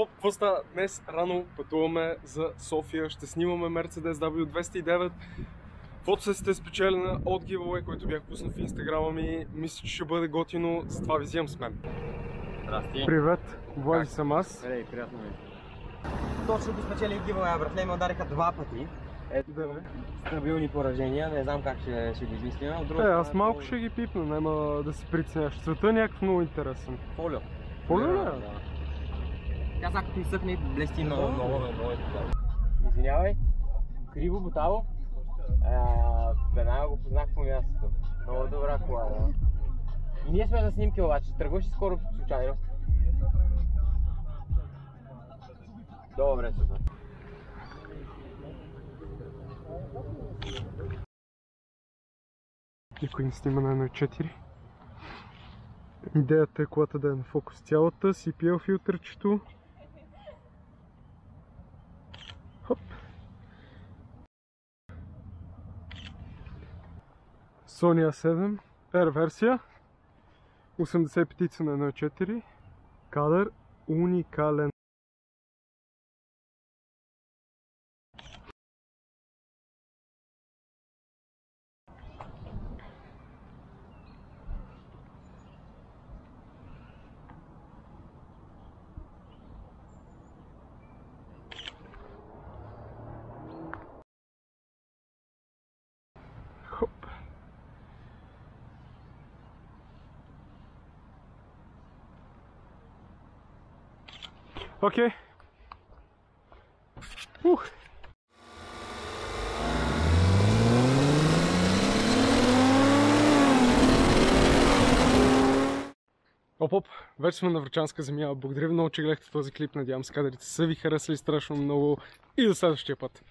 Поп, какво става? Днес рано пътуваме за София, ще снимаме Mercedes W209. Каквото сте спечелена от giveaway, който бях пуснал в инстаграма ми, мисля, че ще бъде готино, затова ви взимам с мен. Здрасти. Привет, Влади съм аз. Ей, приятно ми. Точно го спечелих giveaway, братле, ме удариха 2 пъти. Ето, стабилни поражения, не знам как ще го измислим. Аз малко ще ги пипна, няма да се притесняваш. Цветът е някакъв много интересен. Фолио. Фолио ли? Тя сега като изсъхне, блести много. Извинявай, криво бутало. Веднага го познах по мястото. Много добра кола, да. И ние сме за снимки обаче, тръгваш ли скоро случайно? Добре, супер. Никой не снима на 1.4. Идеята е колата да е на фокус цялата, CPL филтърчето. Хоп. Sony A7 R версия, 85 на 1.4, кадър уникален. Хоп. Окей. Оп, вече сме на Врачанска земя. Благодаря ви много, че гледахте този клип. Надявам се кадрите са ви харесали страшно много и до следващия път.